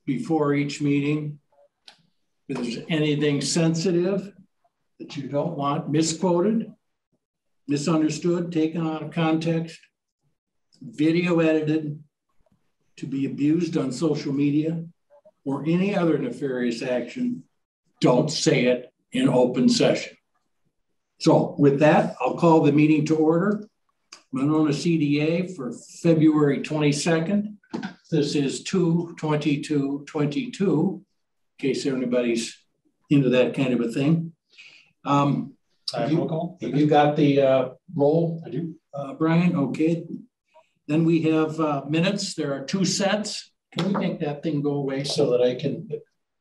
before each meeting. If there's anything sensitive that you don't want misquoted, misunderstood, taken out of context, video edited, to be abused on social media, or any other nefarious action, don't say it in open session. So with that, I'll call the meeting to order. Monona CDA for February 22nd. This is 2/22/22, in case anybody's into that kind of a thing. Roll call. Have you got the roll? I do. Brian, okay. Then we have minutes. There are 2 sets. Can we make that thing go away so that I can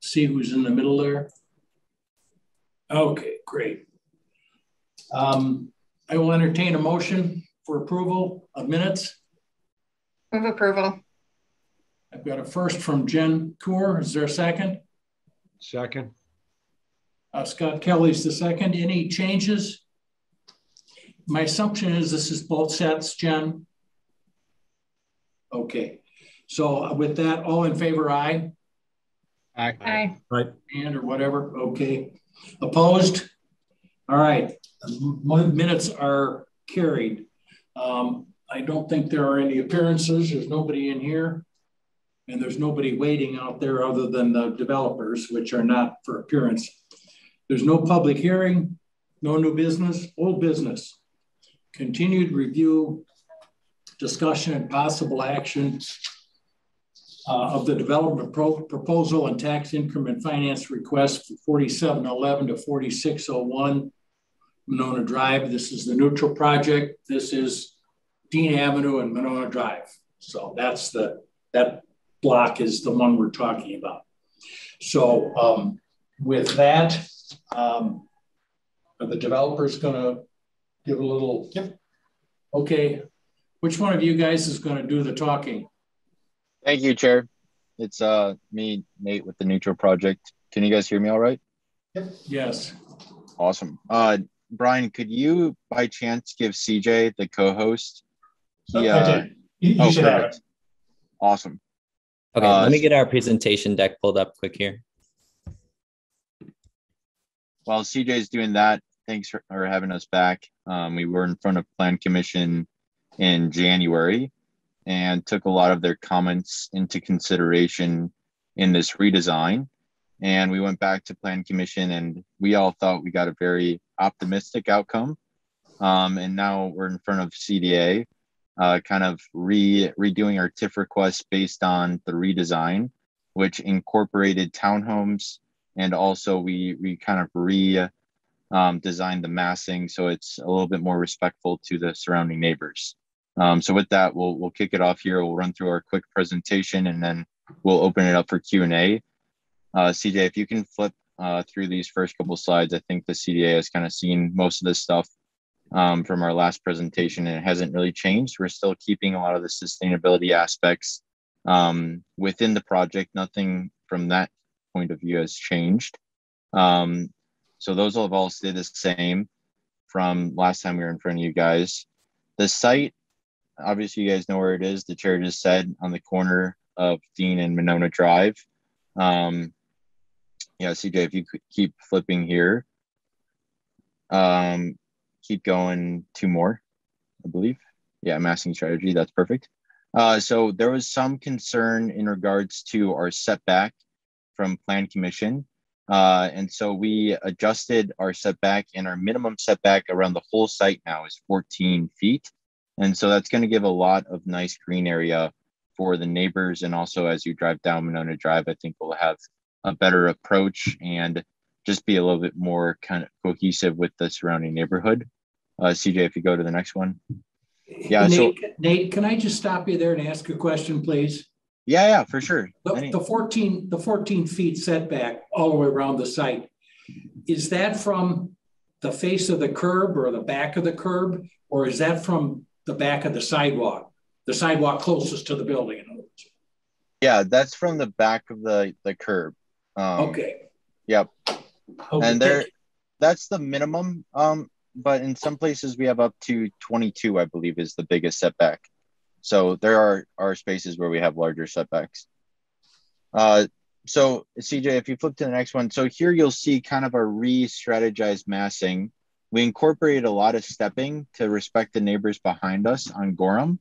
see who's in the middle there? Okay, great. I will entertain a motion for approval of minutes. Move approval. I've got a first from Jen Kaur. Is there a second? Second. Scott Kelly's the second. Any changes? My assumption is this is both sets, Jen. Okay. So with that, all in favor, aye? Aye. Aye. Right. And or whatever. Okay. Opposed? All right. Minutes are carried. I don't think there are any appearances. There's nobody in here. And there's nobody waiting out there other than the developers, which are not for appearance. There's no public hearing, no new business, old business. Continued review, discussion, and possible action of the development proposal and tax increment finance request for 4711 to 4601 Monona Drive. This is the neutral project. This is Dean Avenue and Monona Drive. So that's that block is the one we're talking about. So with that, are the developers going to give a little? Yep. Okay. Which one of you guys is going to do the talking? Thank you, Chair. It's me, Nate, with the Neutral Project. Can you guys hear me all right? Yep. Yes. Awesome. Brian, could you by chance give CJ the co-host? I did. You should have it. Awesome. Okay, let me get our presentation deck pulled up quick here. While CJ's doing that, thanks for having us back. We were in front of Plan Commission in January and took a lot of their comments into consideration in this redesign. And we went back to Plan Commission and we all thought we got a very optimistic outcome. And now we're in front of CDA, kind of redoing our TIF request based on the redesign, which incorporated townhomes. And also we kind of designed the massing so it's a little bit more respectful to the surrounding neighbors. So with that, we'll kick it off here. We'll run through our quick presentation and then we'll open it up for Q&A. CJ, if you can flip through these first couple slides, I think the CDA has kind of seen most of this stuff from our last presentation and it hasn't really changed. We're still keeping a lot of the sustainability aspects within the project. Nothing from that point of view has changed. So those have all stayed the same from last time we were in front of you guys. The site, obviously you guys know where it is. The chair just said on the corner of Dean and Monona Drive. Yeah, CJ, if you could keep flipping here. Keep going 2 more, I believe. Yeah, massing strategy, that's perfect. So there was some concern in regards to our setback from Plan Commission. And so we adjusted our setback and our minimum setback around the whole site now is 14 feet. And so that's going to give a lot of nice green area for the neighbors. And also as you drive down Monona Drive, I think we'll have a better approach and just be a little bit more kind of cohesive with the surrounding neighborhood. CJ, if you go to the next one. Yeah, Nate, can I just stop you there and ask a question, please? Yeah, for sure. The 14 feet setback all the way around the site, is that from the face of the curb or the back of the curb, or is that from the back of the sidewalk closest to the building? In other words? Yeah, that's from the back of the curb. Okay. Yep. Okay, and that's the minimum. But in some places we have up to 22, I believe, is the biggest setback. So there are spaces where we have larger setbacks. So CJ, if you flip to the next one, so here you'll see kind of a re-strategized massing. We incorporated a lot of stepping to respect the neighbors behind us on Gorham.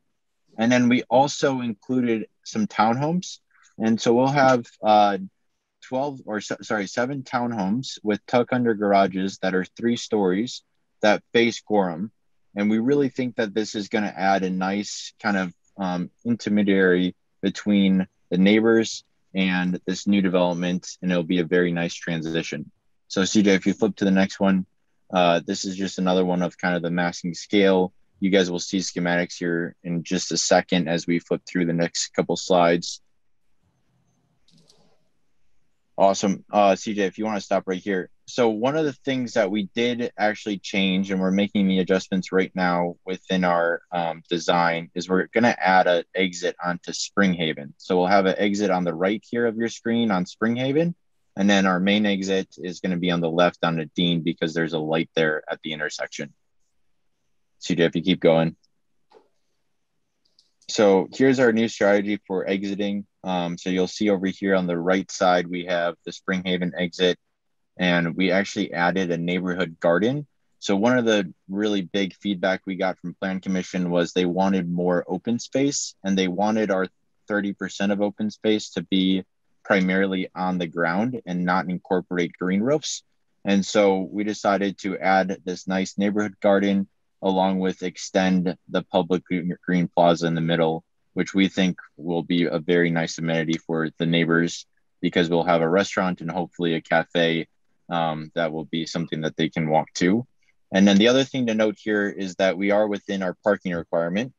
And then we also included some townhomes. And so we'll have 7 townhomes with tuck under garages that are 3 stories that face Gorham. And we really think that this is going to add a nice kind of intermediary between the neighbors and this new development, and it'll be a very nice transition. So CJ, if you flip to the next one, this is just another one of kind of the massing scale. You guys will see schematics here in just a second as we flip through the next couple slides. Awesome. CJ, if you want to stop right here. So one of the things that we did actually change, and we're making the adjustments right now within our design, is we're going to add an exit onto Springhaven. So we'll have an exit on the right here of your screen on Springhaven. And then our main exit is going to be on the left on the Dean because there's a light there at the intersection. CJ, if you keep going. So here's our new strategy for exiting. So you'll see over here on the right side, we have the Springhaven exit, and we actually added a neighborhood garden. So one of the really big feedback we got from Plan Commission was they wanted more open space, and they wanted our 30% of open space to be primarily on the ground and not incorporate green roofs. And so we decided to add this nice neighborhood garden along with extend the public green plaza in the middle, which we think will be a very nice amenity for the neighbors because we'll have a restaurant and hopefully a cafe that will be something that they can walk to. And then the other thing to note here is that we are within our parking requirement.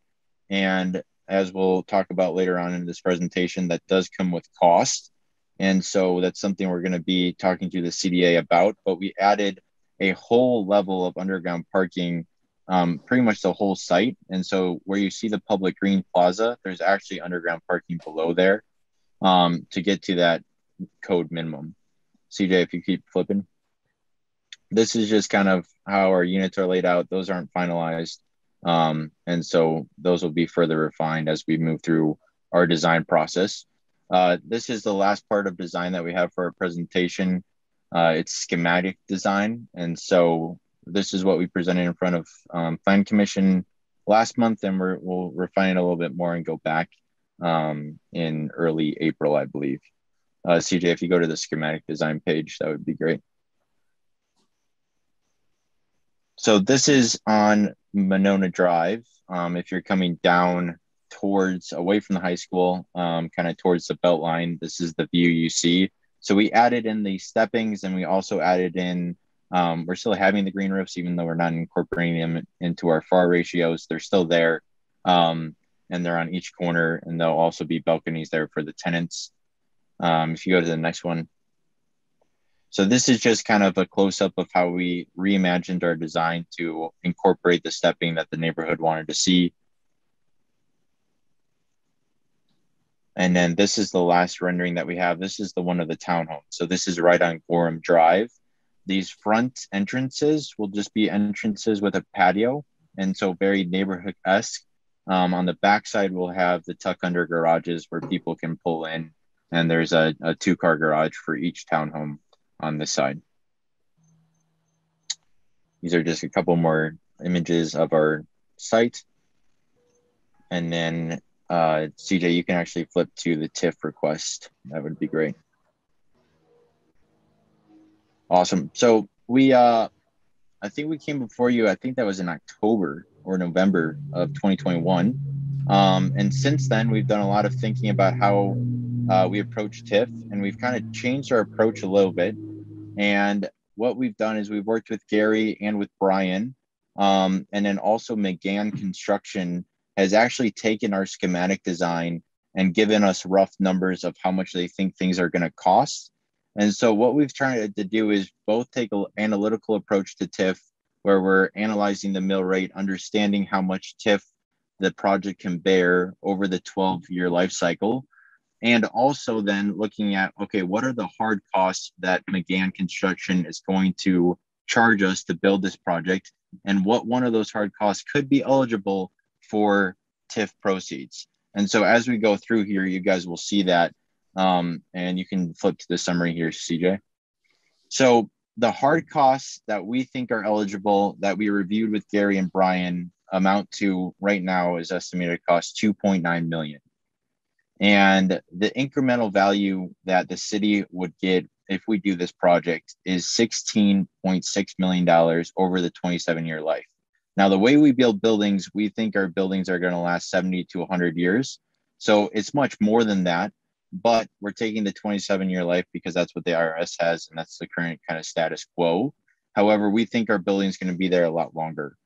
And as we'll talk about later on in this presentation, that does come with cost. And so that's something we're going to be talking to the CDA about, but we added a whole level of underground parking, pretty much the whole site. And so where you see the public green plaza, there's actually underground parking below there to get to that code minimum. CJ, if you keep flipping. This is just kind of how our units are laid out. Those aren't finalized. And so those will be further refined as we move through our design process. This is the last part of design that we have for our presentation. It's schematic design. And so this is what we presented in front of Plan Commission last month, and we'll refine it a little bit more and go back in early April, I believe. CJ, if you go to the schematic design page, that would be great. So this is on Monona Drive. If you're coming down away from the high school, kind of towards the belt line, this is the view you see. So we added in the steppings, and we also added in, we're still having the green roofs, even though we're not incorporating them into our FAR ratios. They're still there, and they're on each corner, and there'll also be balconies there for the tenants. If you go to the next one. So this is just kind of a close-up of how we reimagined our design to incorporate the stepping that the neighborhood wanted to see. And then this is the last rendering that we have. This is the one of the townhomes. So this is right on Gorham Drive. These front entrances will just be entrances with a patio, and so very neighborhood-esque. On the backside, we'll have the tuck under garages where people can pull in, and there's a 2-car garage for each townhome on this side. These are just a couple more images of our site. And then CJ, you can actually flip to the TIF request. That would be great. Awesome. So we, I think we came before you, I think that was in October or November of 2021. And since then, we've done a lot of thinking about how we approach TIF, and we've kind of changed our approach a little bit. And what we've done is we've worked with Gary and with Brian, and then also McGann Construction has actually taken our schematic design and given us rough numbers of how much they think things are going to cost. And so what we've tried to do is both take an analytical approach to TIF, where we're analyzing the mill rate, understanding how much TIF the project can bear over the 12-year life cycle, and also then looking at, okay, what are the hard costs that McGann Construction is going to charge us to build this project, and what one of those hard costs could be eligible for TIF proceeds. And so as we go through here, you guys will see that And you can flip to the summary here, CJ. So the hard costs that we think are eligible that we reviewed with Gary and Brian amount to right now is estimated to cost 2.9 million. And the incremental value that the city would get if we do this project is $16.6 million over the 27-year life. Now, the way we build buildings, we think our buildings are going to last 70 to 100 years. So it's much more than that, but we're taking the 27-year life because that's what the IRS has, and that's the current kind of status quo. However, we think our building is going to be there a lot longer.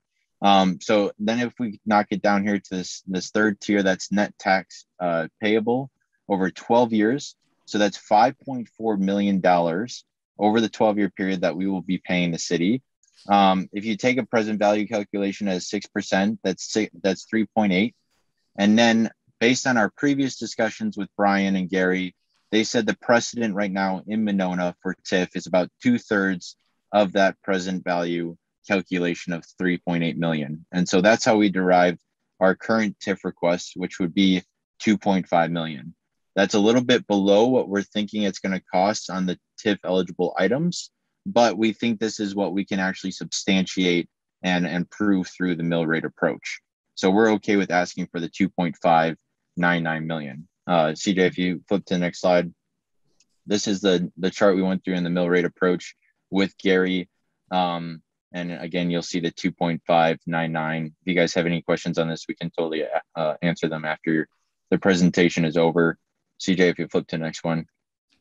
So then if we knock it down here to this third tier, that's net tax payable over 12 years. So that's $5.4 million over the 12-year period that we will be paying the city. If you take a present value calculation as 6%, that's 3.8. And then based on our previous discussions with Brian and Gary, they said the precedent right now in Monona for TIF is about 2/3 of that present value calculation of 3.8 million. And so that's how we derived our current TIF request, which would be 2.5 million. That's a little bit below what we're thinking it's going to cost on the TIF eligible items, but we think this is what we can actually substantiate and prove through the mill rate approach. So we're okay with asking for the 2.599 million. CJ, if you flip to the next slide, this is the chart we went through in the mill rate approach with Gary. And again, you'll see the 2.599. If you guys have any questions on this, we can totally answer them after the presentation is over. CJ, if you flip to the next one.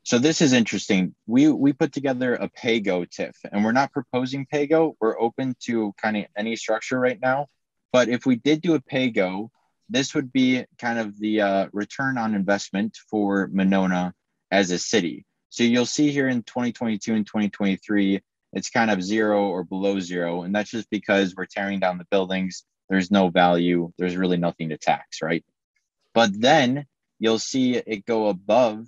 So this is interesting. We put together a pay-go TIF, and we're not proposing pay-go. We're open to kind of any structure right now. But if we did do a pay-go, this would be kind of the return on investment for Monona as a city. So you'll see here in 2022 and 2023, it's kind of 0 or below 0. And that's just because we're tearing down the buildings. There's no value. There's really nothing to tax, right? But then you'll see it go above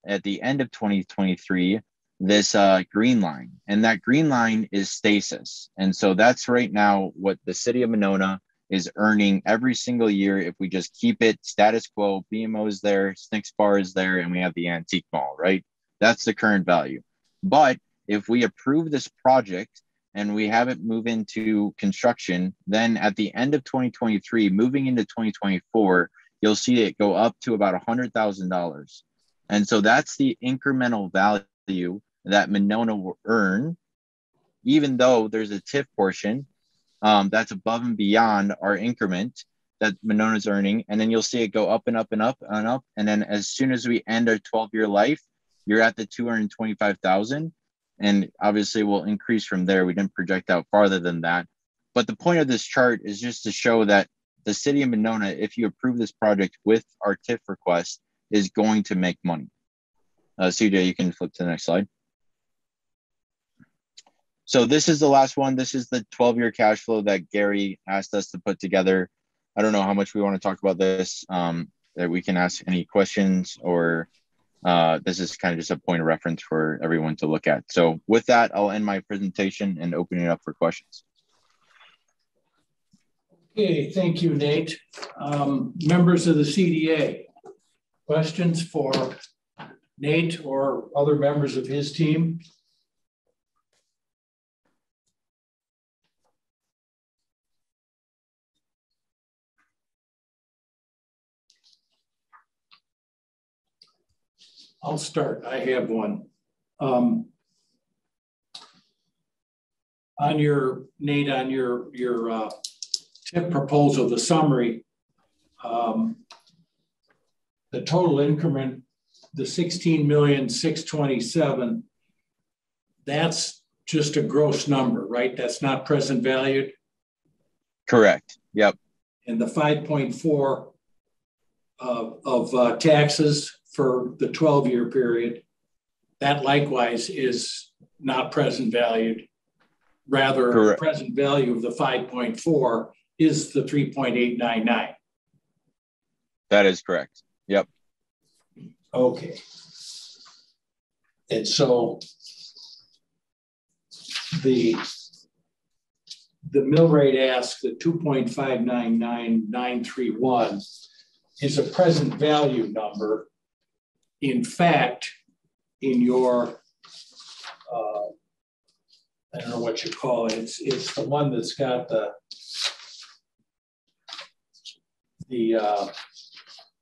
at the end of 2023, this green line. And that green line is stasis. And so that's right now what the city of Monona is earning every single year if we just keep it status quo. BMO is there, Snicks Bar is there, and we have the Antique Mall, right? That's the current value. But if we approve this project and we have it move into construction, then at the end of 2023, moving into 2024, you'll see it go up to about $100,000. And so that's the incremental value that Monona will earn, even though there's a TIF portion that's above and beyond our increment that Monona's earning. And then you'll see it go up and up and up and up. And then as soon as we end our 12-year life, you're at the 225,000. And obviously we'll increase from there. We didn't project out farther than that. But the point of this chart is just to show that the city of Monona, if you approve this project with our TIF request, is going to make money. CJ, you can flip to the next slide. So this is the last one. This is the 12-year cash flow that Gary asked us to put together. I don't know how much we want to talk about this, that we can ask any questions, or this is kind of just a point of reference for everyone to look at. So with that, I'll end my presentation and open it up for questions. Okay, thank you, Nate. Members of the CDA, questions for Nate or other members of his team? I'll start. I have one. On your, Nate, on your TIP proposal, the summary, the total increment, the 16,627,000, that's just a gross number, right? That's not present valued? Correct. Yep. And the 5.4 of taxes for the 12-year period, that likewise is not present valued. Rather, correct. The present value of the 5.4 is the 3.899. That is correct. Yep. Okay. And so the mill rate asks the 2.599931 is a present value number. in fact, in your, I don't know what you call it. It's the one that's got the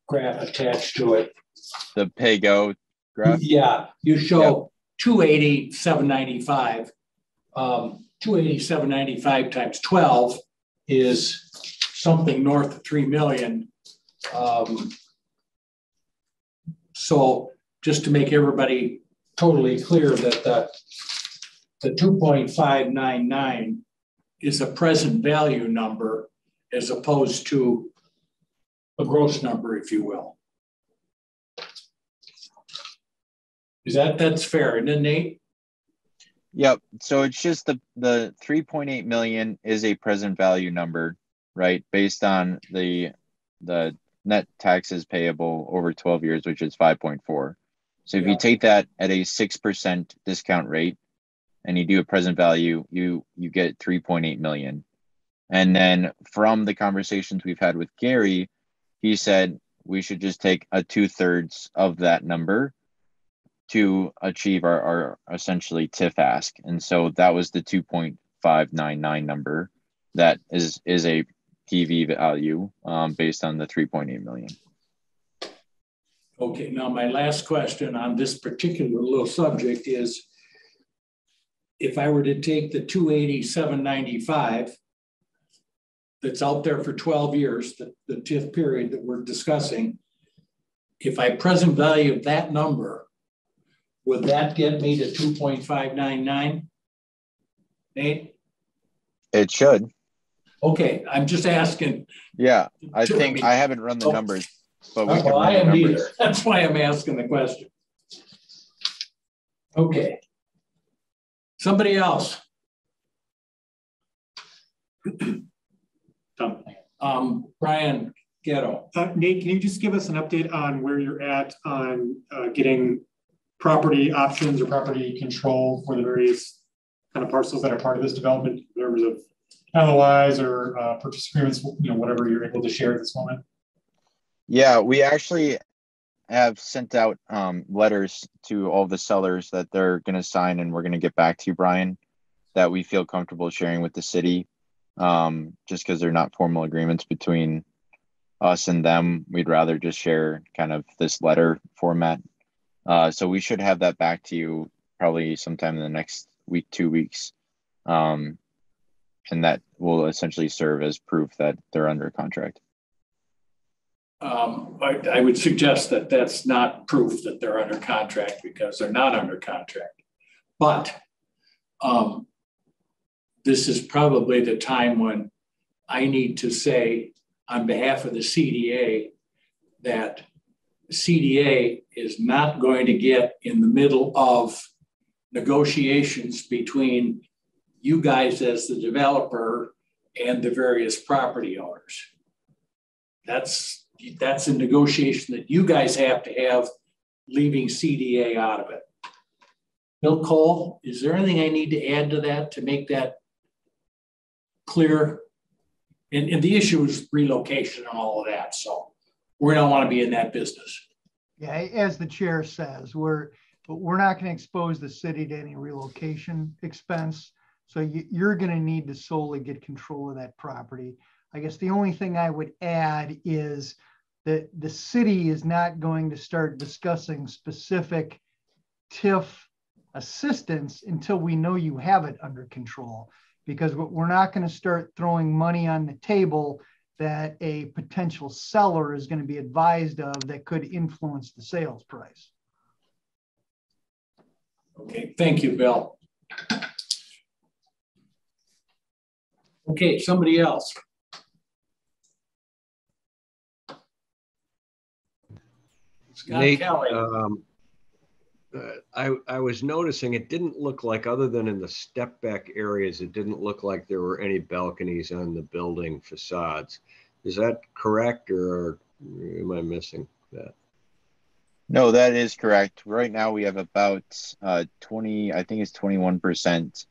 graph attached to it. The pay-go graph? Yeah, you show 280, 795. 280, 795 times 12 is something north of 3 million. So just to make everybody totally clear that the 2.599 is a present value number as opposed to a gross number, if you will. That's fair, isn't it, Nate? Yep. So it's just the 3.8 million is a present value number, right? Based on the net taxes payable over 12 years, which is 5.4. So if you take that at a 6% discount rate and you do a present value, you get 3.8 million. And then from the conversations we've had with Gary, he said we should just take a 2/3 of that number to achieve our essentially TIF ask. And so that was the 2.599 number that is a PV value based on the 3.8 million. Okay, now my last question on this particular little subject is, if I were to take the 280, 795 that's out there for 12 years, the TIF period that we're discussing, if I present value that number, would that get me to 2.599? Nate? It should. Okay, I'm just asking. Yeah, I think I haven't run the numbers, but we can well, run I the am numbers. either. That's why I'm asking the question. Okay. Somebody else. Brian Ghetto. Nate, can you just give us an update on where you're at on getting property options or property control for the various kind of parcels that are part of this development in terms of LOIs or purchase agreements, whatever you're able to share at this moment? Yeah, we actually have sent out letters to all the sellers that they're going to sign, and we're going to get back to you, Brian, that we feel comfortable sharing with the city. Just because they're not formal agreements between us and them, we'd rather just share kind of this letter format. So we should have that back to you probably sometime in the next week, 2 weeks. And that will essentially serve as proof that they're under contract. I would suggest that that's not proof that they're under contract, because they're not under contract. But this is probably the time when I need to say on behalf of the CDA that CDA is not going to get in the middle of negotiations between you guys as the developer and the various property owners. That's a negotiation that you guys have to have, leaving CDA out of it. Bill Cole, is there anything I need to add to that to make that clear? And the issue is relocation and all of that. So we don't want to be in that business. Yeah, as the chair says, we're not going to expose the city to any relocation expense. So you're going to need to solely get control of that property. I guess the only thing I would add is that the city is not going to start discussing specific TIF assistance until we know you have it under control, because we're not going to start throwing money on the table that a potential seller is going to be advised of that could influence the sales price. Okay, thank you, Bill. Okay, somebody else. Scott Nate, Kelly. I was noticing it didn't look like, other than in the step back areas, it didn't look like there were any balconies on the building facades. Is that correct, or am I missing that? No, that is correct. Right now we have about 20, I think it's 21%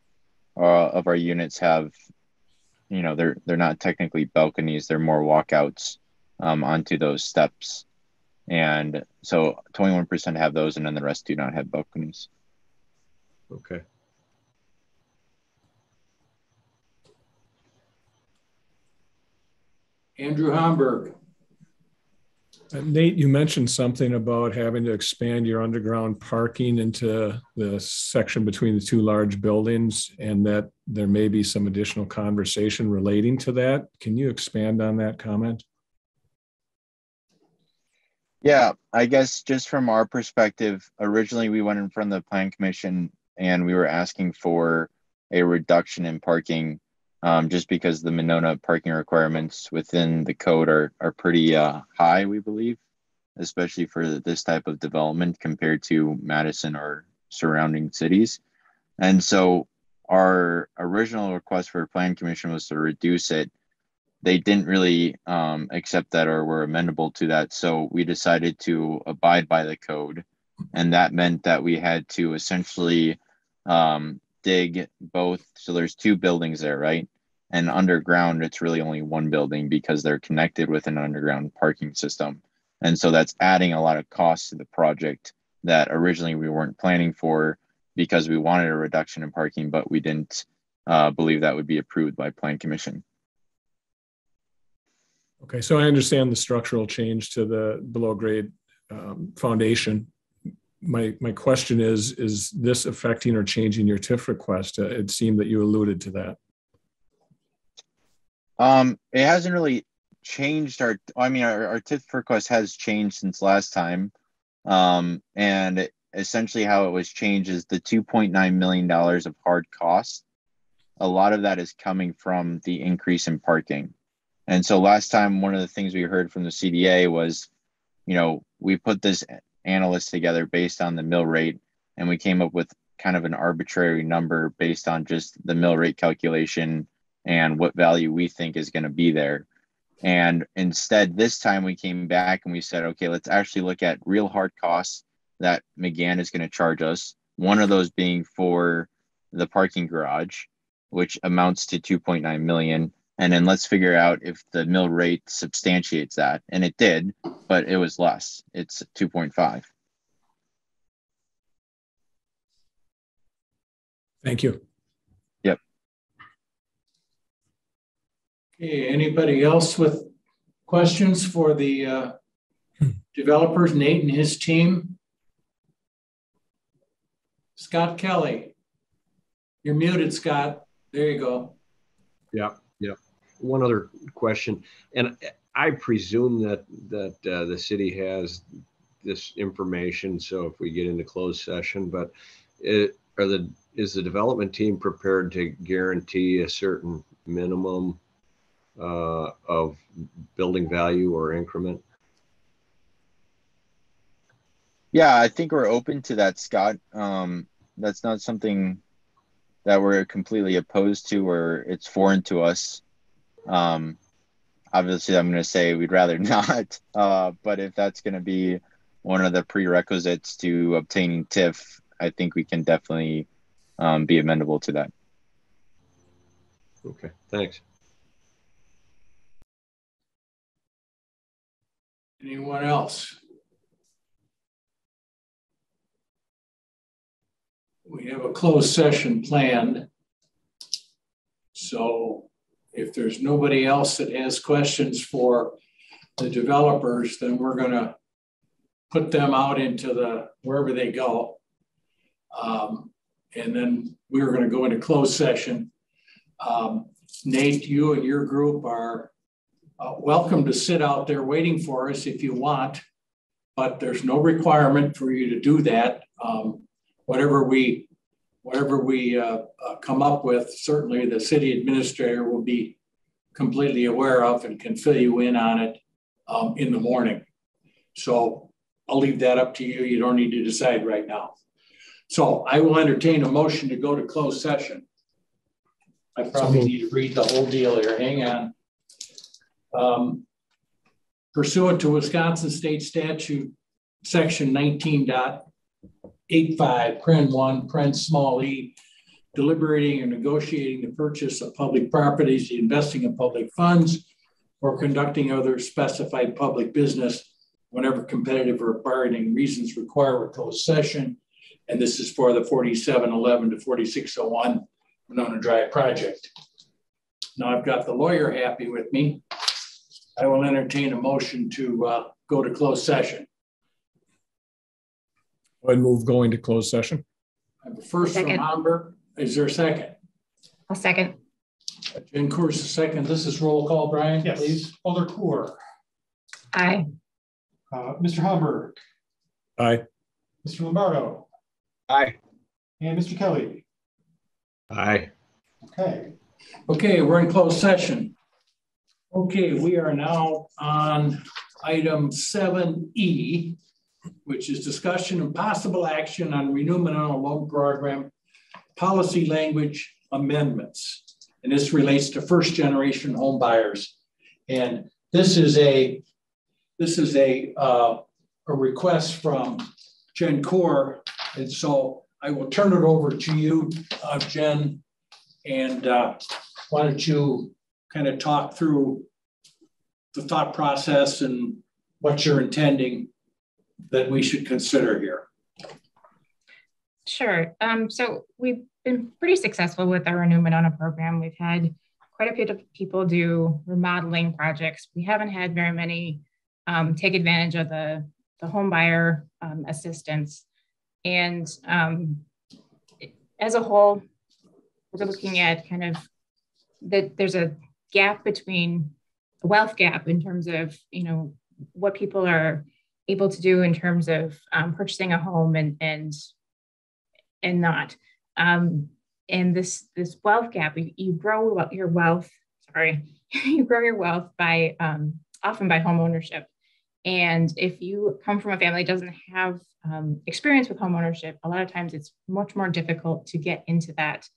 of our units have, they're not technically balconies, they're more walkouts onto those steps. And so 21% have those, and then the rest do not have balconies. Okay. Andrew Hamburg. Nate, you mentioned something about having to expand your underground parking into the section between the two large buildings, and that there may be some additional conversation relating to that. Can you expand on that comment? Yeah, I guess just from our perspective, originally we went in front of the Plan Commission and we were asking for a reduction in parking, just because the Monona parking requirements within the code are pretty high, we believe, especially for this type of development compared to Madison or surrounding cities. And so our original request for Plan Commission was to reduce it. They didn't really accept that or were amenable to that. So we decided to abide by the code. And that meant that we had to essentially dig both. So there's two buildings there, right? And underground, it's really only one building because they're connected with an underground parking system. And so that's adding a lot of costs to the project that originally we weren't planning for, because we wanted a reduction in parking, but we didn't believe that would be approved by Plan Commission. Okay, so I understand the structural change to the below grade foundation. My question is this affecting or changing your TIF request? It seemed that you alluded to that. It hasn't really changed our TIF request has changed since last time. And essentially how it was changed is the $2.9 million of hard costs. A lot of that is coming from the increase in parking. And so last time, one of the things we heard from the CDA was, we put this analyst together based on the mill rate, and we came up with kind of an arbitrary number based on just the mill rate calculation and what value we think is going to be there. And instead, this time we came back and we said, okay, let's actually look at real hard costs that McGann is going to charge us. One of those being for the parking garage, which amounts to 2.9 million. And then let's figure out if the mill rate substantiates that. And it did, but it was less. It's 2.5. Thank you. Yep. Okay, anybody else with questions for the developers, Nate and his team? Scott Kelly. You're muted, Scott. There you go. Yeah. One other question, and I presume that the city has this information, so if we get into closed session, but is the development team prepared to guarantee a certain minimum of building value or increment? Yeah, I think we're open to that, Scott. That's not something that we're completely opposed to or it's foreign to us. Obviously, I'm going to say we'd rather not, but if that's going to be one of the prerequisites to obtaining TIF, I think we can definitely be amenable to that. Okay, thanks. Anyone else? We have a closed session planned. So if there's nobody else that has questions for the developers, then we're going to put them out into wherever they go. And then we're going to go into closed session. Nate, you and your group are welcome to sit out there waiting for us if you want, but there's no requirement for you to do that. Whatever we come up with, certainly the city administrator will be completely aware of and can fill you in on it in the morning. So I'll leave that up to you. You don't need to decide right now. So I will entertain a motion to go to closed session. I probably need to read the whole deal here. Hang on. Pursuant to Wisconsin State Statute, Section 19.85, Pren 1, Pren small e, deliberating and negotiating the purchase of public properties, the investing in public funds, or conducting other specified public business whenever competitive or bargaining reasons require a closed session. And this is for the 4711 to 4601 Monona Drive project. Now I've got the lawyer happy with me. I will entertain a motion to go to closed session. I move going to closed session. I have a first from Homburg. Is there a second? I'll second. Jen Coors, a second. This is roll call, Brian, Yes. please. Alder Coor. Aye. Mr. Homburg. Aye. Mr. Lombardo. Aye. And Mr. Kelly. Aye. Okay. Okay, we're in closed session. Okay, we are now on item 7E, which is discussion and possible action on Renew Monona Loan Program policy language amendments. And this relates to first generation home buyers. And this is a request from Jen Coor. And so I will turn it over to you, Jen, and why don't you kind of talk through the thought process and what you're intending that we should consider here. Sure. So we've been pretty successful with our Renew Monona program. We've had quite a few people do remodeling projects. We haven't had very many take advantage of the home buyer assistance. And as a whole, we're looking at kind of that there's a gap between a wealth gap in terms of, you know, what people are able to do in terms of purchasing a home and not. And this wealth gap, you grow your wealth, you grow your wealth by often by home ownership. And if you come from a family that doesn't have experience with home ownership, a lot of times it's much more difficult to get into that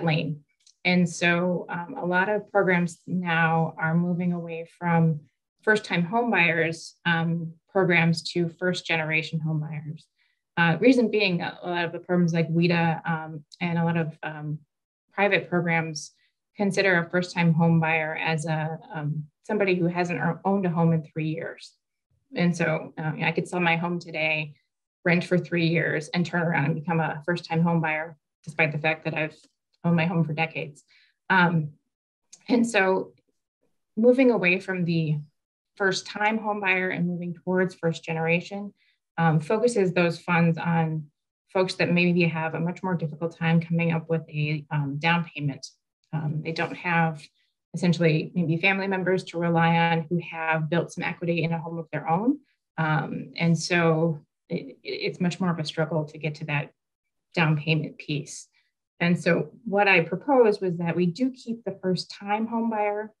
lane. And so a lot of programs now are moving away from first-time home buyers programs to first-generation home buyers. Reason being, a lot of the programs like WIDA and a lot of private programs consider a first-time home buyer as somebody who hasn't owned a home in 3 years. And so I could sell my home today, rent for 3 years, and turn around and become a first-time home buyer, despite the fact that I've owned my home for decades. And so moving away from the first-time home buyer and moving towards first generation focuses those funds on folks that maybe have a much more difficult time coming up with a down payment. They don't have essentially maybe family members to rely on who have built some equity in a home of their own. And so it's much more of a struggle to get to that down payment piece. And so what I proposed was that we do keep the first time home buyer,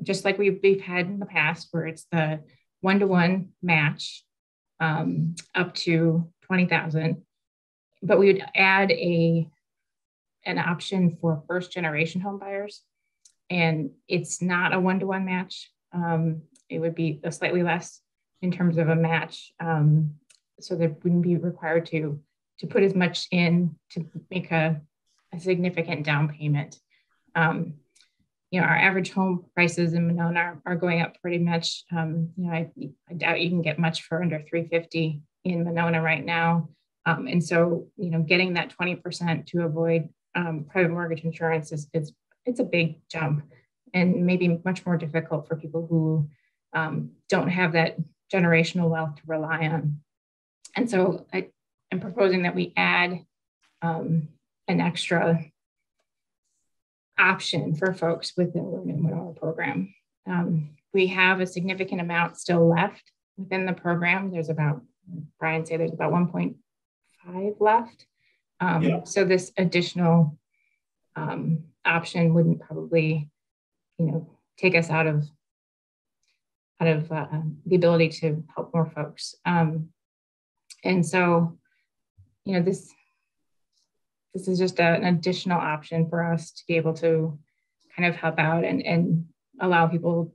just like we've had in the past, where it's the 1-to-1 match up to $20,000, but we would add an option for first generation home buyers. And it's not a 1-to-1 match. It would be a slightly less in terms of a match. So they wouldn't be required to put as much in to make a significant down payment. You know, our average home prices in Monona are going up pretty much. You know, I doubt you can get much for under $350 in Monona right now. And so, you know, getting that 20% to avoid private mortgage insurance it's a big jump, and maybe much more difficult for people who don't have that generational wealth to rely on. And so I'm proposing that we add an extra option for folks within the Monona program. We have a significant amount still left within the program. There's about, Brian said there's about 1.5 left. So this additional option wouldn't probably, you know, take us out of the ability to help more folks. And so, you know, this is just an additional option for us to be able to kind of help out and allow people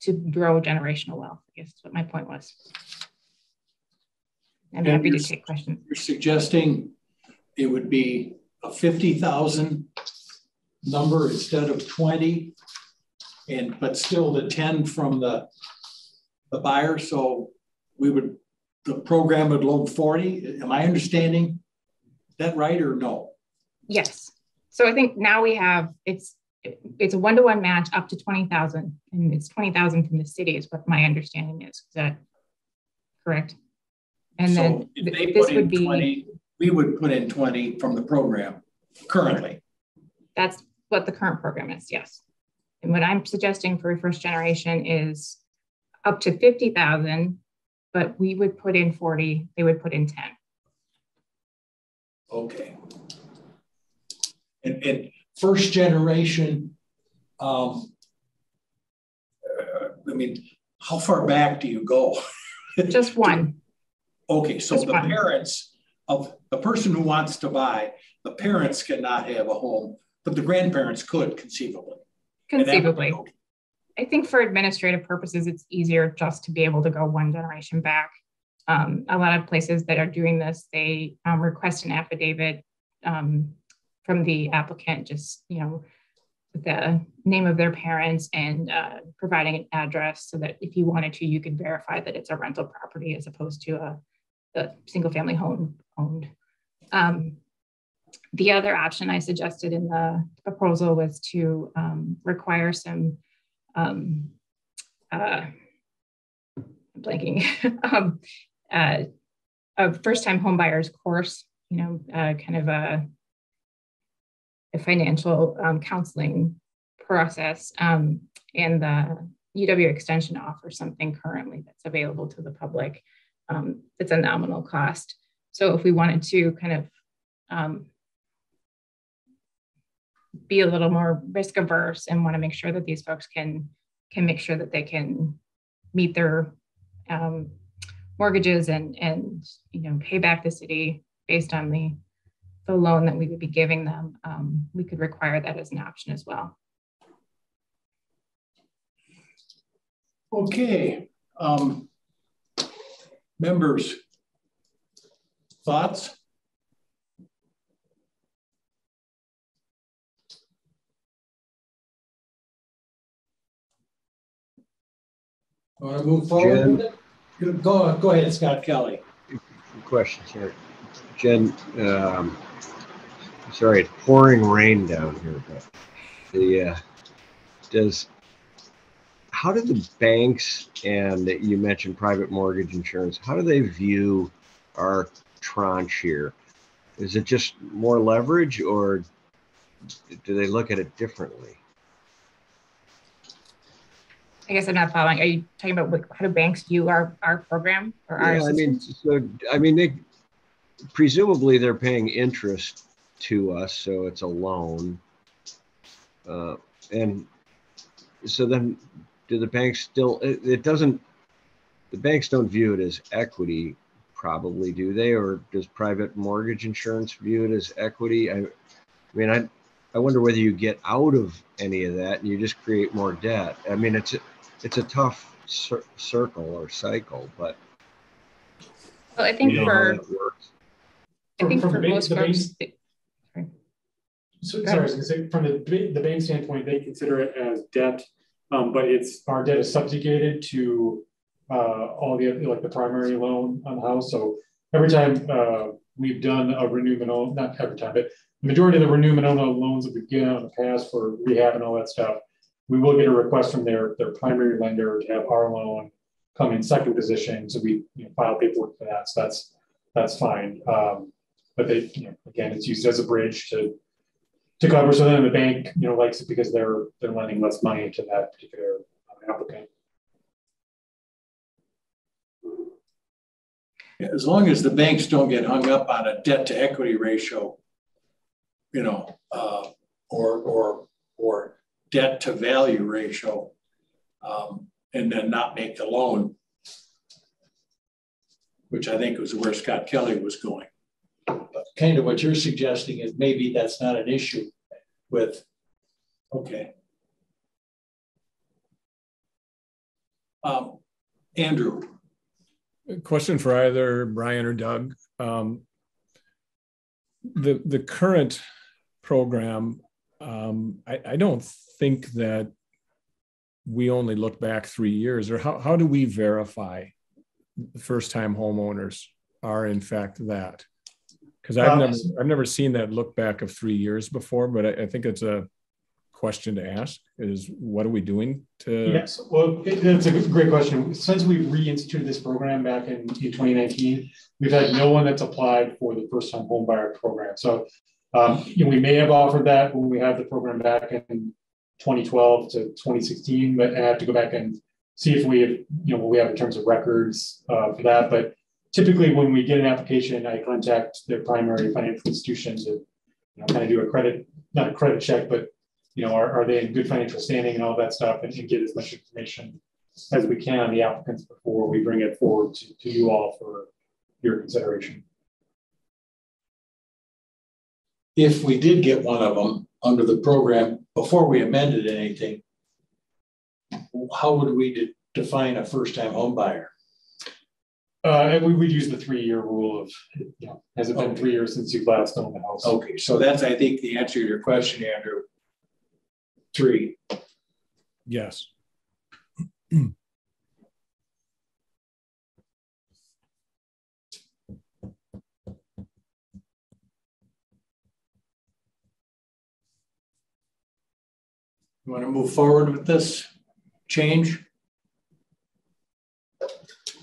to grow generational wealth. I guess that's what my point was. I'm happy to take questions. You're suggesting it would be a 50,000 number instead of 20, but still the 10 from the the buyer. So the program would loan 40. Am I understanding that right or no? Yes. So I think now we have, it's a 1-to-1 match up to 20,000, and it's 20,000 from the city is what my understanding is. Is that correct? And so then this would be 20, we would put in 20 from the program currently. That's what the current program is, yes. And what I'm suggesting for first generation is up to 50,000, but we would put in 40, they would put in 10. Okay. And first generation, I mean, how far back do you go? Just one. Okay, so Just the one. parents of the person who wants to buy, the parents cannot have a home, but the grandparents could conceivably. Conceivably. Okay. I think for administrative purposes, it's easier just to be able to go one generation back. A lot of places that are doing this, they request an affidavit from the applicant, just, you know, the name of their parents and providing an address so that if you wanted to, you could verify that it's a rental property as opposed to a single family home owned. The other option I suggested in the proposal was to require some a first-time home buyers course, you know, kind of a financial counseling process, and the UW Extension offers something currently that's available to the public. It's a nominal cost. So if we wanted to kind of be a little more risk averse and want to make sure that these folks can make sure that they can meet their mortgages and you know, pay back the city based on the loan that we would be giving them, we could require that as an option as well. Okay, members, thoughts? Want to move forward Jen, with it? Go ahead, Scott Kelly. Questions here. Jen, sorry, it's pouring rain down here, but how do the banks, and you mentioned private mortgage insurance, how do they view our tranche here? Is it just more leverage, or do they look at it differently? I guess I'm not following. Are you talking about how do banks view our program or our assistance? They presumably they're paying interest to us, so it's a loan. And so then do the banks still, the banks don't view it as equity, probably, do they? Or does private mortgage insurance view it as equity? I wonder whether you get out of any of that and you just create more debt. I mean, it's a tough circle or cycle, but well, I think for most folks. Sorry, I was going to say, from the bank standpoint, they consider it as debt, but our debt is subjugated to all the like the primary loan on the house. So every time we've done a renew Monona, not every time, but the majority of the renew Monona loans that we've given out in the past for rehab and all that stuff, we will get a request from their primary lender to have our loan come in second position. So we file paperwork for that. So that's fine. But they, again, it's used as a bridge to cover. So then the bank, likes it because they're lending less money to that particular applicant. As long as the banks don't get hung up on a debt to equity ratio, or debt to value ratio, and then not make the loan, which I think was where Scott Kelly was going. But kind of what you're suggesting is maybe that's not an issue with, okay. Andrew. Question for either Brian or Doug. The current program, I don't think that we only look back 3 years, or how do we verify first-time homeowners are in fact that? Because I've never seen that look back of 3 years before, but I think it's a question to ask is what are we doing to? Yes, well, that's a great question. Since we reinstituted this program back in 2019, we've had no one that's applied for the first time home buyer program. So we may have offered that when we had the program back in 2012 to 2016, but I have to go back and see if we have, what we have in terms of records for that. But typically when we get an application, I contact their primary financial institution to kind of do a credit, not a credit check, but are they in good financial standing and all that stuff, and get as much information as we can on the applicants before we bring it forward to you all for your consideration. If we did get one of them under the program before we amended anything, how would we define a first-time home buyer? And we would use the 3-year rule of, has it been 3 years since you've last owned the house? Okay, so that's, I think, the answer to your question, Andrew. 3. Yes. You want to move forward with this change? Do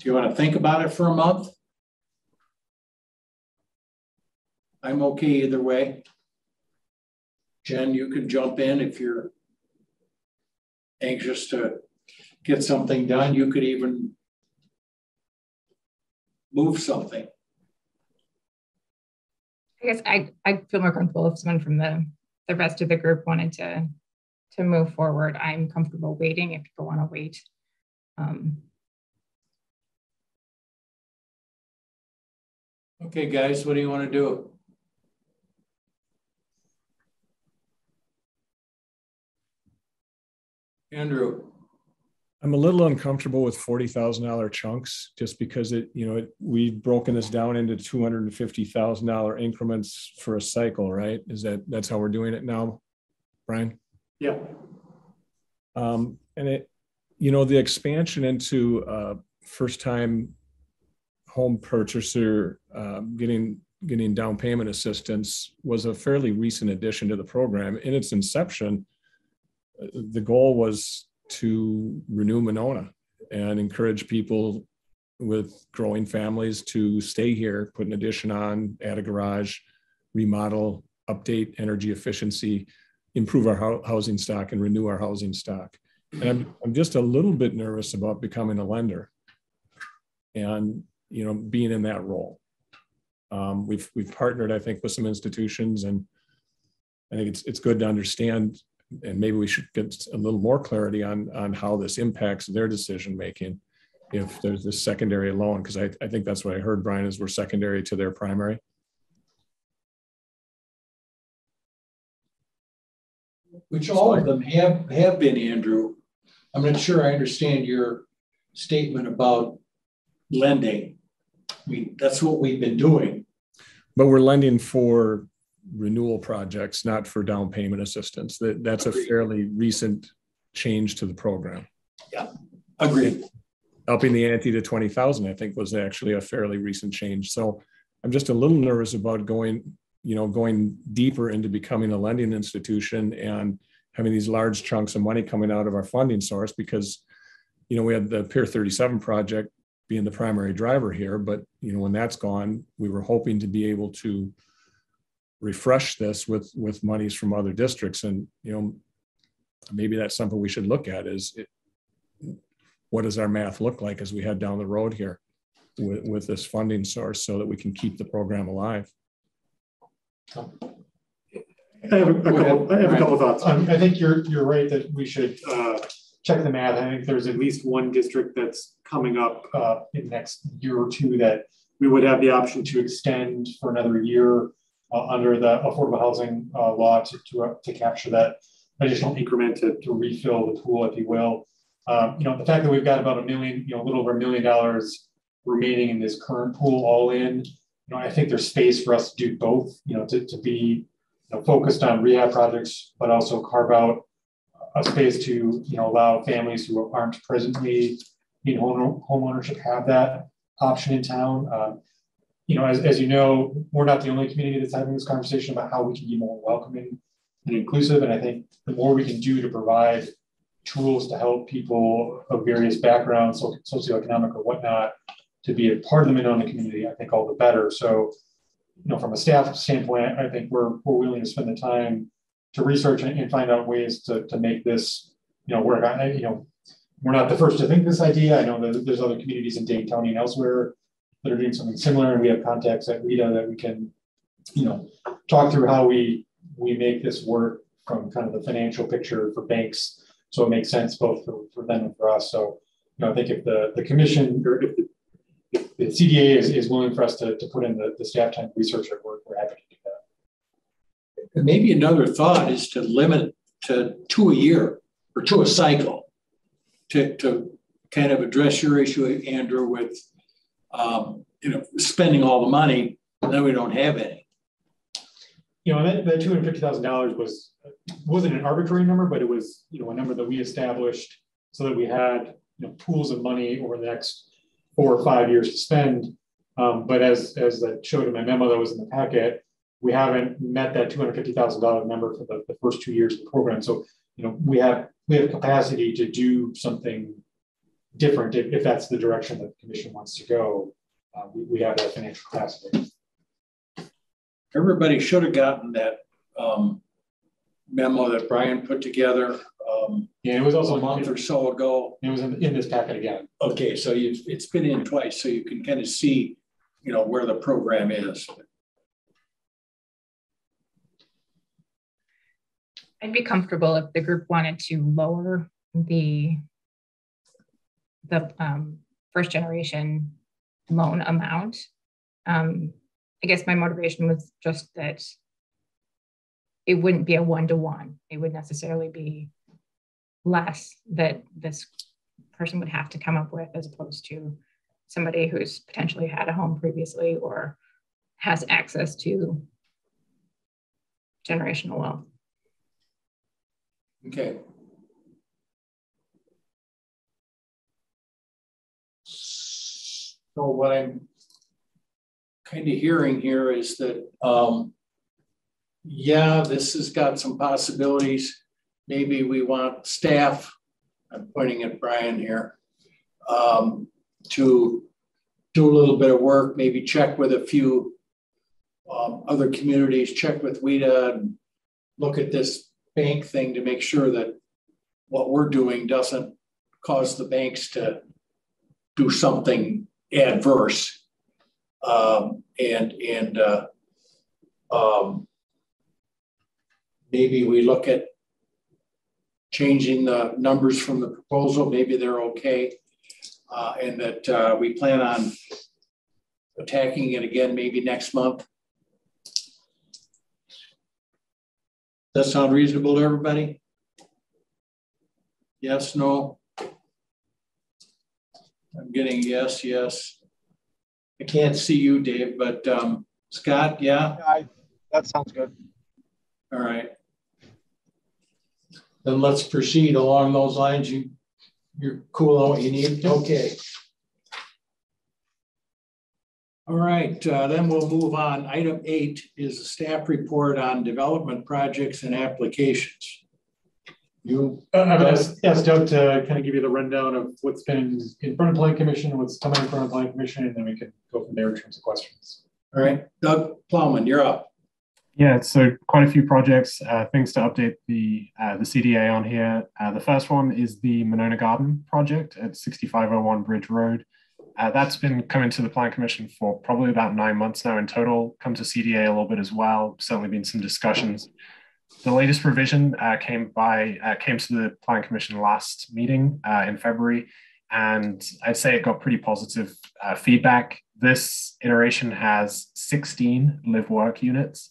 you want to think about it for a month? I'm okay either way. Jen, you can jump in if you're anxious to get something done. You could even move something. I guess I feel more comfortable if someone from the rest of the group wanted to move forward. I'm comfortable waiting if people want to wait. Okay, guys, what do you want to do? Andrew. I'm a little uncomfortable with $40,000 chunks just because we've broken this down into $250,000 increments for a cycle, right? That's how we're doing it now, Brian? Yeah. And the expansion into first-time home purchaser getting down payment assistance was a fairly recent addition to the program. In its inception, the goal was to renew Monona and encourage people with growing families to stay here, put an addition on, add a garage, remodel, update energy efficiency, improve our housing stock, and renew our housing stock. And I'm just a little bit nervous about becoming a lender and being in that role. We've partnered, I think, with some institutions, and I think it's good to understand. And maybe we should get a little more clarity on how this impacts their decision making if there's this secondary loan, because I think that's what I heard, Brian, is we're secondary to their primary. Which all of them have been, Andrew. I'm not sure I understand your statement about lending. I mean, that's what we've been doing. But we're lending for renewal projects, not for down payment assistance. That's a fairly recent change to the program. Yeah, agreed. Upping the ante to 20,000, I think, was actually a fairly recent change. So I'm just a little nervous about going deeper into becoming a lending institution and having these large chunks of money coming out of our funding source, because we had the Pier 37 project being the primary driver here, but when that's gone, we were hoping to be able to refresh this with monies from other districts. And maybe that's something we should look at, is what does our math look like as we head down the road here with this funding source, so that we can keep the program alive. I have a couple of thoughts. I think you're right that we should check the math. I think there's at least one district that's coming up in the next year or two that we would have the option to extend for another year under the affordable housing law to capture that additional increment to refill the pool, if you will. The fact that we've got about a little over $1 million remaining in this current pool all in, I think there's space for us to do both, to be focused on rehab projects, but also carve out a space to, allow families who aren't presently in home ownership have that option in town. As you know, we're not the only community that's having this conversation about how we can be more welcoming and inclusive. And I think the more we can do to provide tools to help people of various backgrounds, socioeconomic or whatnot, to be a part of the Monona community, I think all the better. So, from a staff standpoint, I think we're willing to spend the time to research and find out ways to make this, work. We're not the first to think this idea. I know that there's other communities in Dane County and elsewhere that are doing something similar, and we have contacts at WIDA that we can, talk through how we make this work from kind of the financial picture for banks, so it makes sense both for them and for us. So, I think if the commission or if the CDA is willing for us to put in the staff time research at work, we're happy to do that. And maybe another thought is to limit to 2 a year or 2 a cycle to kind of address your issue, Andrew, with spending all the money, and then we don't have any. That $250,000 wasn't an arbitrary number, but it was, a number that we established so that we had, pools of money over the next 4 or 5 years to spend. But as I showed in my memo that was in the packet, we haven't met that $250,000 number for the first 2 years of the program. So, we have capacity to do something different if that's the direction that the commission wants to go. We have that financial capacity. Everybody should have gotten that memo that Brian put together. It was also a month or so ago. It was in this packet again. Okay, so it's been in twice, so you can kind of see, where the program is. I'd be comfortable if the group wanted to lower the first generation loan amount. I guess my motivation was just that it wouldn't be a 1-to-1. It would necessarily be less that this person would have to come up with, as opposed to somebody who's potentially had a home previously or has access to generational wealth. Okay. So what I'm kind of hearing here is that, this has got some possibilities. Maybe we want staff, I'm pointing at Brian here, to do a little bit of work, maybe check with a few other communities, check with WIDA and look at this bank thing to make sure that what we're doing doesn't cause the banks to do something adverse. Maybe we look at changing the numbers from the proposal. Maybe they're okay. And that we plan on attacking it again maybe next month. Does that sound reasonable to everybody? Yes, no? I'm getting yes, yes. I can't see you, Dave, but Scott, yeah? That sounds good. All right. Then let's proceed along those lines. You're cool on what you need? Okay. All right, then we'll move on. Item 8 is a staff report on development projects and applications. You asked Doug to kind of give you the rundown of what's been in front of Plan Commission, what's coming in front of Plan Commission, and then we can go from there in terms of questions. All right, Doug Plowman, you're up. Yeah, so quite a few projects, things to update the CDA on here. The first one is the Monona Garden project at 6501 Bridge Road. That's been coming to the Plan Commission for probably about 9 months now in total, come to CDA a little bit as well, certainly been some discussions. The latest revision came to the Plan Commission last meeting in February, and I'd say it got pretty positive feedback. This iteration has 16 live-work units,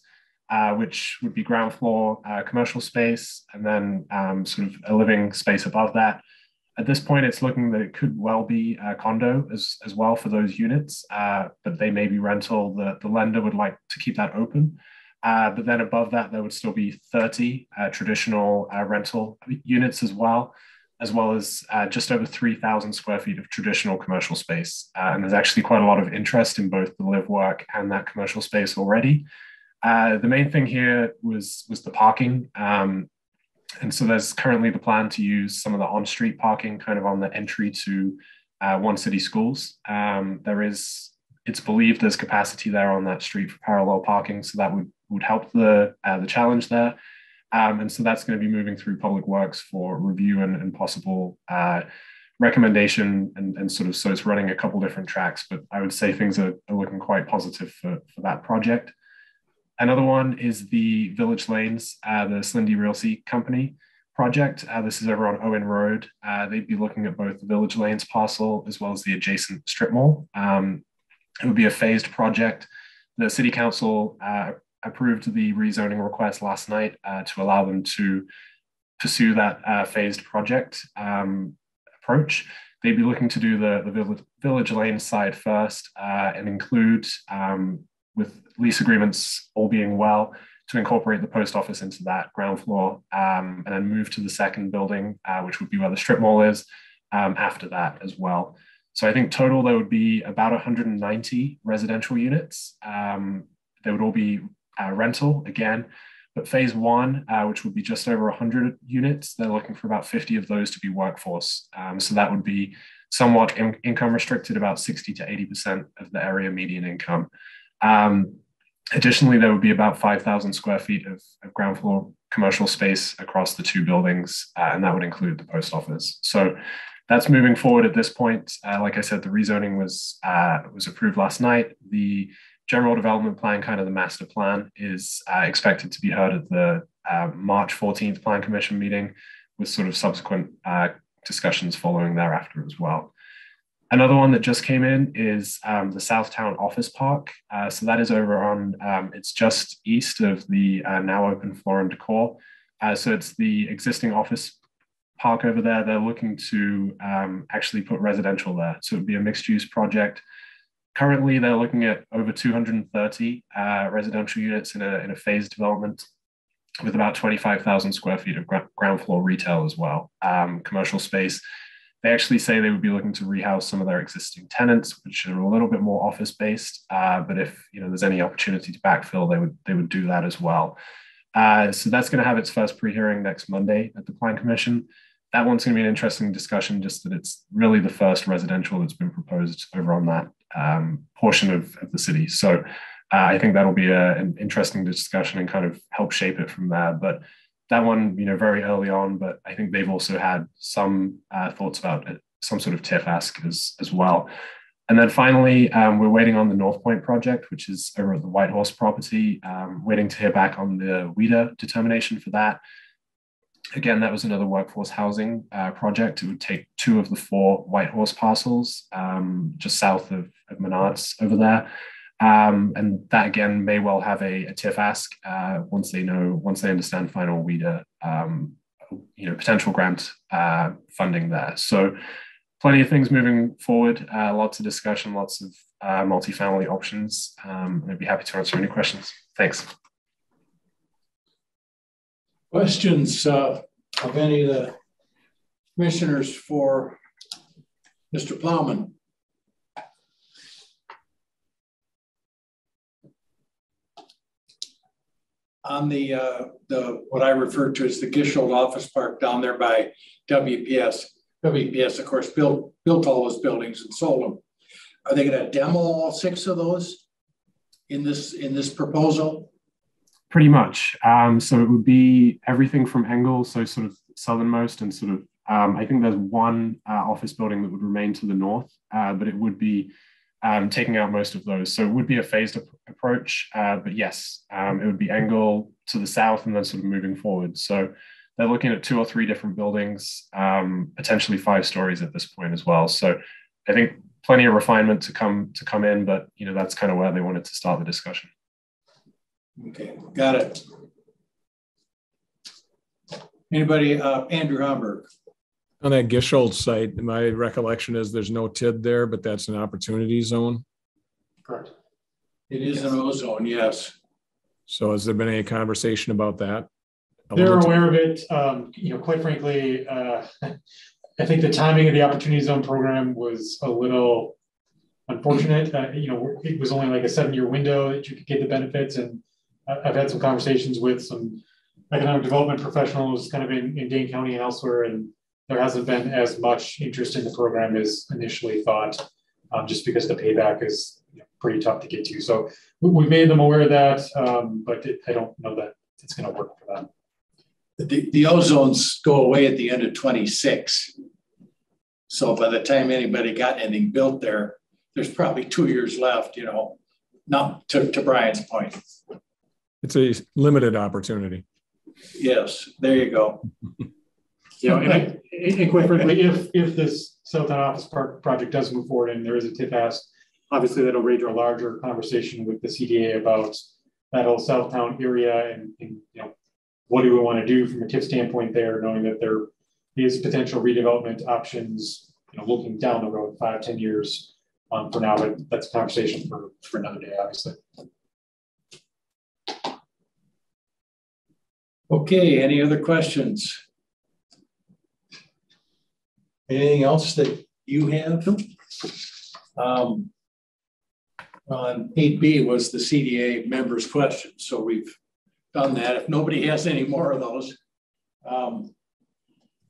which would be ground floor commercial space, and then sort of a living space above that. At this point, it's looking that it could well be a condo as well for those units, but they may be rental. The lender would like to keep that open. But then above that, there would still be 30 traditional rental units as well as just over 3,000 square feet of traditional commercial space. And there's actually quite a lot of interest in both the live work and that commercial space already. The main thing here was the parking. And so there's currently the plan to use some of the on-street parking kind of on the entry to One City schools. It's believed there's capacity there on that street for parallel parking, so that would help the challenge there. And so that's going to be moving through Public Works for review and possible recommendation, and sort of, so it's running a couple different tracks, but I would say things are looking quite positive for that project. Another one is the Village Lanes, the Slindy Realty Company project. This is over on Owen Road. They'd be looking at both the Village Lanes parcel as well as the adjacent strip mall. It would be a phased project. The City Council approved the rezoning request last night to allow them to pursue that phased project approach. They'd be looking to do the Village Lane side first and include, with lease agreements all being well, to incorporate the post office into that ground floor, and then move to the second building, which would be where the strip mall is, after that as well. So I think total there would be about 190 residential units. They would all be rental again, but phase one, which would be just over 100 units, they're looking for about 50 of those to be workforce. So that would be somewhat income restricted, about 60 to 80% of the area median income. Additionally, there would be about 5,000 square feet of ground floor commercial space across the two buildings, and that would include the post office. So that's moving forward at this point. Like I said, the rezoning was approved last night. The general development plan, kind of the master plan, is expected to be heard at the March 14th Plan Commission meeting, with sort of subsequent discussions following thereafter as well. Another one that just came in is the Southtown Office Park. So that is over on, it's just east of the now open Floor and Decor. So it's the existing office park over there. They're looking to actually put residential there. So it would be a mixed use project. Currently, they're looking at over 230 residential units in a phased development, with about 25,000 square feet of ground floor retail as well, commercial space. They actually say they would be looking to rehouse some of their existing tenants, which are a little bit more office based. But if there's any opportunity to backfill, they would do that as well. So that's going to have its first pre-hearing next Monday at the Plan Commission. That one's going to be an interesting discussion, just that it's really the first residential that's been proposed over on that portion of the city. So I think that'll be an interesting discussion and kind of help shape it from there. But that one, very early on, but I think they've also had some thoughts about it, some sort of TIF ask as well. And then finally, we're waiting on the North Point project, which is over at the Whitehorse property, waiting to hear back on the WIDA determination for that. Again, that was another workforce housing project. It would take 2 of the 4 Whitehorse parcels just south of Menards over there. And that again may well have a TIF ask once they understand final WIDA, potential grant funding there. So plenty of things moving forward, lots of discussion, lots of multifamily options. I'd be happy to answer any questions. Thanks. Questions of any of the commissioners for Mr. Plowman? On the what I refer to as the Gishold Office Park down there by WPS. WPS, of course, built all those buildings and sold them. Are they going to demo all 6 of those in this proposal? Pretty much. So it would be everything from Engel, so sort of southernmost, and sort of I think there's one office building that would remain to the north, but it would be taking out most of those. So it would be a phased approach, but yes, it would be Engel to the south and then sort of moving forward. So they're looking at 2 or 3 different buildings, potentially 5 stories at this point as well. So I think plenty of refinement to come in, but that's kind of where they wanted to start the discussion. Okay, got it. Anybody, Andrew Homburg? On that Gishold site, my recollection is there's no TID there, but that's an opportunity zone. Correct. It is an O zone, yes. So has there been any conversation about that? They're aware of it. Quite frankly, I think the timing of the Opportunity Zone program was a little unfortunate. It was only like a 7-year window that you could get the benefits. And I've had some conversations with some economic development professionals kind of in Dane County and elsewhere, and there hasn't been as much interest in the program as initially thought, just because the payback is pretty tough to get to. So we made them aware of that, but I don't know that it's going to work for them. The ozones go away at the end of 26. So by the time anybody got anything built there, there's probably 2 years left, not to Brian's point. It's a limited opportunity. Yes, there you go. And quite frankly, if this Southtown Office Park project does move forward and there is a TIF ask, obviously that'll raise a larger conversation with the CDA about that whole Southtown area and what do we want to do from a TIF standpoint there, knowing that there is potential redevelopment options, looking down the road 5-10 years for now, but that's a conversation for another day, obviously. Okay, any other questions? Anything else that you have? On 8B was the CDA members' question. So we've done that. If nobody has any more of those,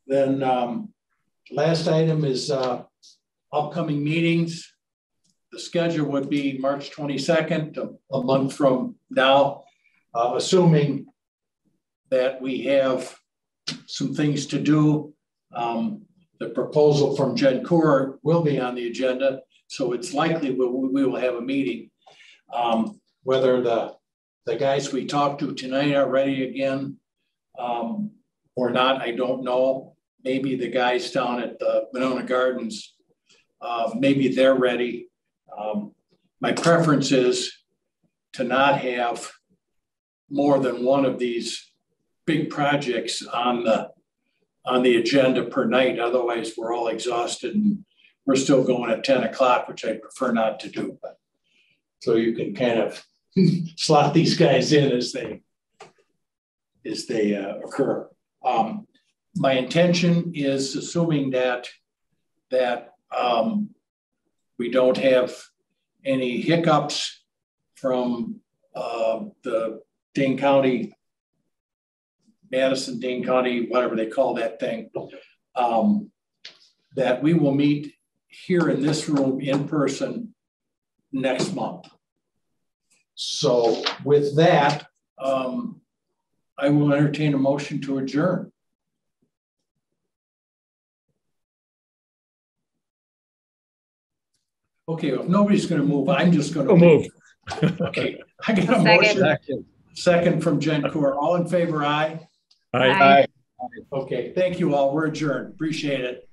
then last item is upcoming meetings. The schedule would be March 22nd, a month from now, assuming that we have some things to do. The proposal from Jen Coor will be on the agenda, so it's likely we will have a meeting. Whether the guys we talked to tonight are ready again or not, I don't know. Maybe the guys down at the Monona Gardens, maybe they're ready. My preference is to not have more than one of these big projects on the agenda per night. Otherwise, we're all exhausted and we're still going at 10 o'clock, which I prefer not to do. But so you can kind of slot these guys in as they occur. My intention is, assuming that we don't have any hiccups from the Dane County, Madison, Dane County, whatever they call that thing, that we will meet here in this room in person next month. So with that, I will entertain a motion to adjourn. Okay, if nobody's going to move, I'm just going to move. Okay, I got a motion. Second from Jen Coor. All in favor, aye? Aye. Okay, thank you all. We're adjourned. Appreciate it.